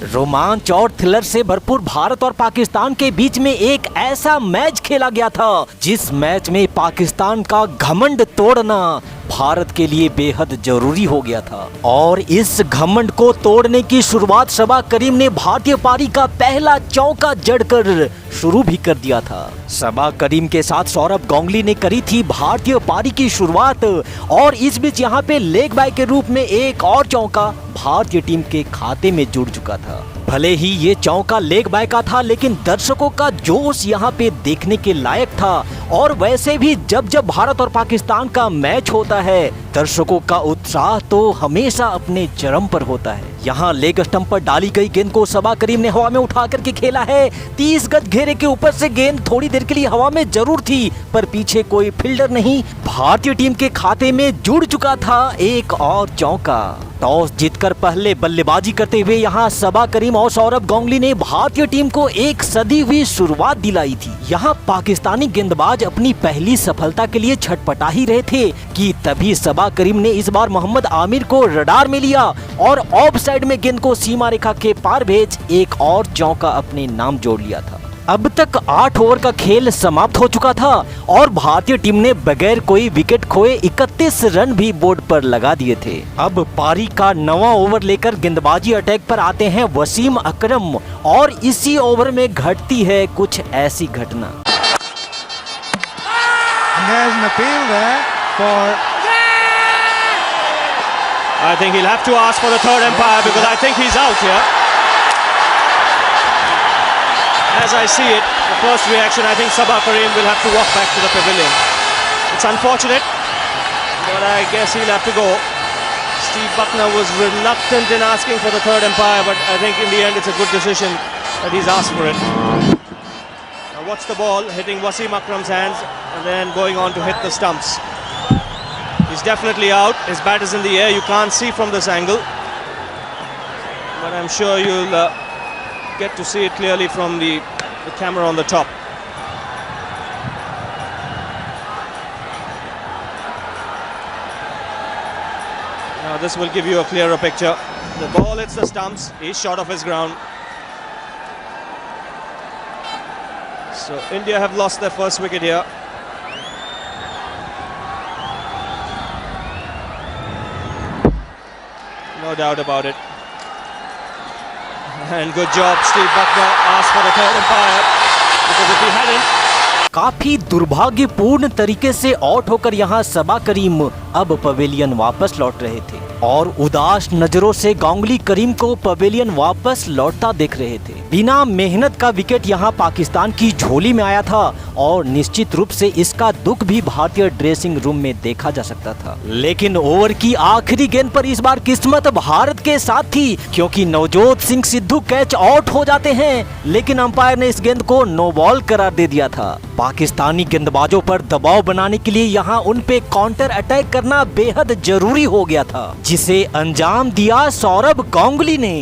रोमांच और थ्रिलर से भरपूर भारत और पाकिस्तान के बीच में एक ऐसा मैच खेला गया था जिस मैच में पाकिस्तान का घमंड तोड़ना भारत के लिए बेहद जरूरी हो गया था। और इस घमंड को तोड़ने की शुरुआत सबा करीम ने भारतीय पारी का पहला चौका जड़कर शुरू भी कर दिया था। सबा करीम के साथ सौरभ गांगुली ने करी थी भारतीय पारी की शुरुआत और इस बीच यहाँ पे लेग बाय के रूप में एक और चौका भारतीय टीम के खाते में जुड़ चुका था। भले ही ये चौका लेग बाय का था लेकिन दर्शकों का जोश यहाँ पे देखने के लायक था। और वैसे भी जब जब भारत और पाकिस्तान का मैच होता है दर्शकों का उत्साह तो हमेशा अपने चरम पर होता है। यहाँ लेग स्टंप पर डाली गई गेंद को सबा करीम ने हवा में उठा करके खेला है। 30 गज घेरे के ऊपर से गेंद थोड़ी देर के लिए हवा में जरूर थी पर पीछे कोई फील्डर नहीं। भारतीय टीम के खाते में जुड़ चुका था एक और चौका। टॉस जीतकर पहले बल्लेबाजी करते हुए यहाँ सबा करीम और सौरभ गांगुली ने भारतीय टीम को एक सदी हुई शुरुआत दिलाई थी। यहाँ पाकिस्तानी गेंदबाज अपनी पहली सफलता के लिए छटपटा ही रहे थे कि तभी सबा करीम ने इस बार मोहम्मद आमिर को रडार में लिया और ऑफ साइड में गेंद को सीमा रेखा के पार भेज एक और चौका अपने नाम जोड़ लिया था। अब तक 8 ओवर का खेल समाप्त हो चुका था और भारतीय टीम ने बगैर कोई विकेट खोए 31 रन भी बोर्ड पर लगा दिए थे। अब पारी का 9वां ओवर लेकर गेंदबाजी अटैक पर आते हैं वसीम अकरम और इसी ओवर में घटती है कुछ ऐसी घटना। I think he'll have to ask for the third umpire because I think he's out here. As I see it, the first reaction, I think Sabah Karim will have to walk back to the pavilion. It's unfortunate, but I guess he'll have to go. Steve Buckner was reluctant in asking for the third umpire, but I think in the end it's a good decision that he's asked for it. Now watch the ball hitting Wasim Akram's hands and then going on to hit the stumps. He's definitely out. His bat is in the air. You can't see from this angle, but I'm sure you'll get to see it clearly from the camera on the top. Now this will give you a clearer picture. The ball hits the stumps. He's short of his ground. So India have lost their first wicket here. No doubt about it. And good job, Steve Buckner asked for the third umpire because if he hadn't, काफी दुर्भाग्यपूर्ण तरीके से out होकर यहाँ सबा करीम अब pavilion वापस लौट रहे थे और उदास नजरों से गांगुली करीम को पवेलियन वापस लौटता देख रहे थे। बिना मेहनत का विकेट यहाँ पाकिस्तान की झोली में आया था और निश्चित रूप से इसका दुख भी भारतीय ड्रेसिंग रूम में देखा जा सकता था। लेकिन ओवर की आखिरी गेंद पर इस बार किस्मत भारत के साथ थी क्योंकि नवजोत सिंह सिद्धू कैच आउट हो जाते हैं लेकिन अंपायर ने इस गेंद को नो बॉल करार दे दिया था। पाकिस्तानी गेंदबाजों पर दबाव बनाने के लिए यहाँ उन पे काउंटर अटैक करना बेहद जरूरी हो गया था जिसे अंजाम दिया सौरभ गांगुली ने।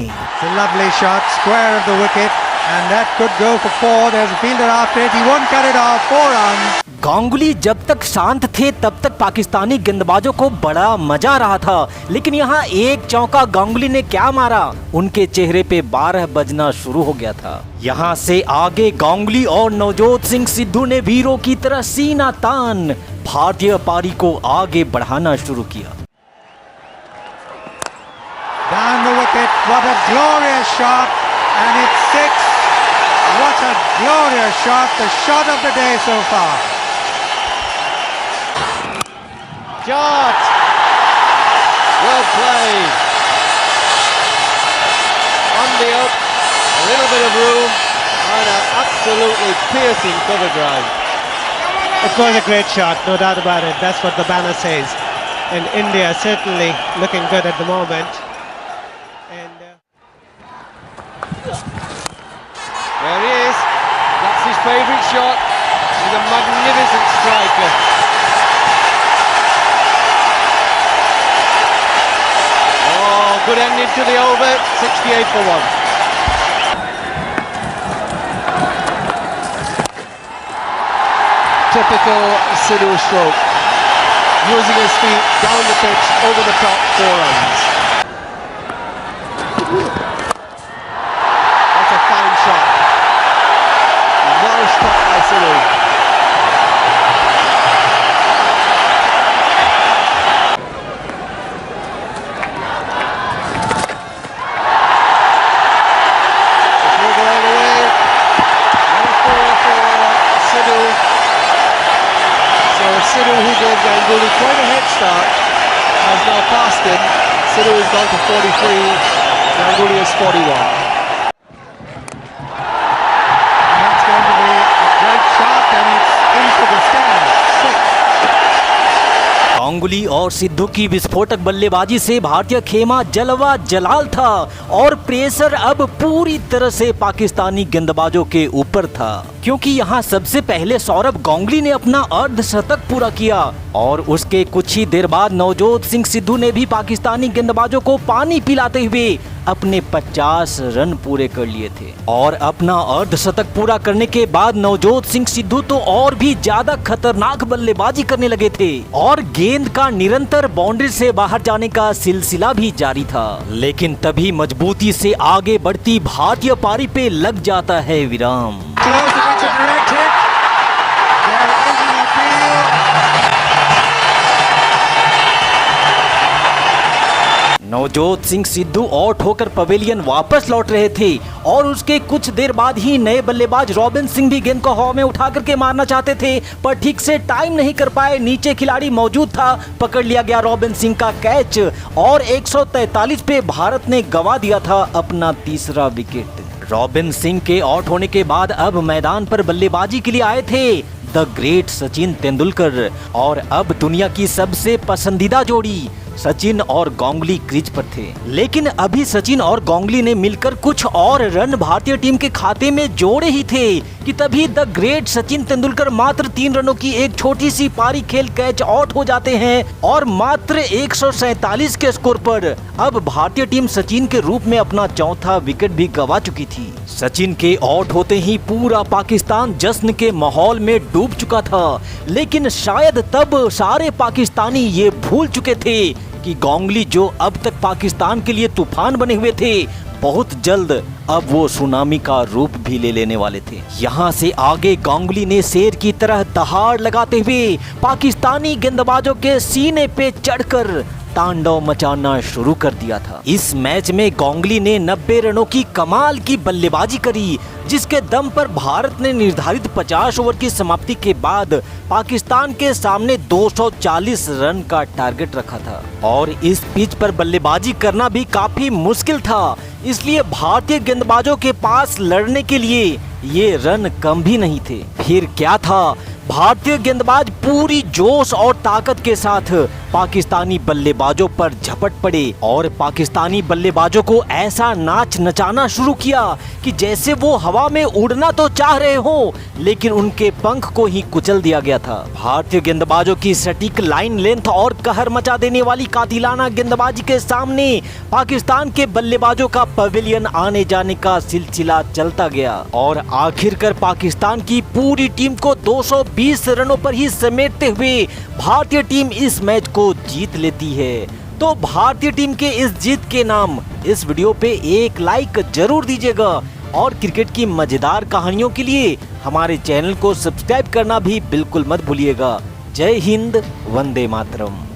Lovely shot, square of the wicket, and that could go for 4. There's a fielder after it. He won't cut it off. 4 runs. Ganguly जब तक शांत थे तब तक पाकिस्तानी गेंदबाजों को बड़ा मजा आ रहा था लेकिन यहाँ एक चौका गांगुली ने क्या मारा उनके चेहरे पे 12 बजना शुरू हो गया था। यहाँ से आगे गांगुली और नवजोत सिंह सिद्धू ने वीरों की तरह सीना तान भारतीय पारी को आगे बढ़ाना शुरू किया। Down the wicket, what a glorious shot, and it's 6. What a glorious shot, the shot of the day so far. shot. Well played. On the up, a little bit of room, and an absolutely piercing cover drive. It was a great shot, no doubt about it. That's what the banner says. And India certainly looking good at the moment. There he is. That's his favourite shot. He's a magnificent striker. Oh, good ending to the over. 68 for 1. Typical Sidhu stroke. Using his feet down the pitch, over the top, 4 runs. Ganguly quite a head start, has now passed him. Sidhu has gone to 43, Ganguly is 41. That's going to be a great shot and it's into the stands. 6. Ganguly और सिद्धू की विस्फोटक बल्लेबाजी से भारतीय खेमा जलवा जलाल था और प्रेशर अब पूरी तरह से पाकिस्तानी गेंदबाजों के ऊपर था, क्योंकि यहाँ सबसे पहले सौरभ गांगुली ने अपना अर्धशतक पूरा किया और उसके कुछ ही देर बाद नवजोत सिंह सिद्धू ने भी पाकिस्तानी गेंदबाजों को पानी पिलाते हुए अपने 50 रन पूरे कर लिए थे। और अपना अर्धशतक पूरा करने के बाद नवजोत सिंह सिद्धू तो और भी ज्यादा खतरनाक बल्लेबाजी करने लगे थे और गेंद का निरंतर बाउंड्री से बाहर जाने का सिलसिला भी जारी था। लेकिन तभी मजबूती से आगे बढ़ती भारतीय पारी पे लग जाता है विराम। नवजोत सिंह सिद्धू आउट होकर पवेलियन वापस लौट रहे थे और उसके कुछ देर बाद ही नए बल्लेबाज रॉबिन सिंह भी गेंद को हवा में उठा करके मारना चाहते थे, पर ठीक से टाइम नहीं कर पाए। नीचे खिलाड़ी मौजूद था, पकड़ लिया गया रॉबिन सिंह का कैच और 143 पे भारत ने गंवा दिया था अपना तीसरा विकेट। रॉबिन सिंह के आउट होने के बाद अब मैदान पर बल्लेबाजी के लिए आए थे द ग्रेट सचिन तेंदुलकर और अब दुनिया की सबसे पसंदीदा जोड़ी सचिन और गांगुली क्रीज पर थे। लेकिन अभी सचिन और गांगुली ने मिलकर कुछ और रन भारतीय टीम के खाते में जोड़े ही थे कि तभी द ग्रेट सचिन तेंदुलकर मात्र 3 रनों की एक छोटी सी पारी खेल कैच आउट हो जाते हैं और मात्र 147 के स्कोर पर अब भारतीय टीम सचिन के रूप में अपना चौथा विकेट भी गंवा चुकी थी। सचिन के आउट होते ही पूरा पाकिस्तान जश्न के माहौल में डूब चुका था, लेकिन शायद तब सारे पाकिस्तानी ये भूल चुके थे कि गांगुली जो अब तक पाकिस्तान के लिए तूफान बने हुए थे, बहुत जल्द अब वो सुनामी का रूप भी ले लेने वाले थे। यहाँ से आगे गांगुली ने शेर की तरह दहाड़ लगाते हुए पाकिस्तानी गेंदबाजों के सीने पे चढ़कर तांडव मचाना शुरू कर दिया था। इस मैच में गांगुली ने 90 रनों की कमाल की बल्लेबाजी करी, जिसके दम पर भारत ने निर्धारित 50 ओवर की समाप्ति के बाद पाकिस्तान के सामने 240 रन का टारगेट रखा था और इस पिच पर बल्लेबाजी करना भी काफी मुश्किल था, इसलिए भारतीय गेंदबाजों के पास लड़ने के लिए ये रन कम भी नहीं थे। फिर क्या था, भारतीय गेंदबाज पूरी जोश और ताकत के साथ पाकिस्तानी बल्लेबाजों पर झपट पड़े और पाकिस्तानी बल्लेबाजों को ऐसा नाच नचाना शुरू किया कि जैसे वो हवा में उड़ना तो चाह रहे हो, लेकिन उनके पंख को ही कुचल दिया गया था। भारतीय गेंदबाजों की सटीक लाइन लेंथ और कहर मचा देने वाली कातिलाना गेंदबाजी के सामने पाकिस्तान के बल्लेबाजों का पवेलियन आने जाने का सिलसिला चलता गया और आखिरकार पाकिस्तान की पूरी टीम को 220 रनों पर ही समेटते हुए भारतीय टीम इस मैच को जीत लेती है। तो भारतीय टीम के इस जीत के नाम इस वीडियो पे एक लाइक जरूर दीजिएगा और क्रिकेट की मजेदार कहानियों के लिए हमारे चैनल को सब्सक्राइब करना भी बिल्कुल मत भूलिएगा। जय हिंद, वंदे मातरम।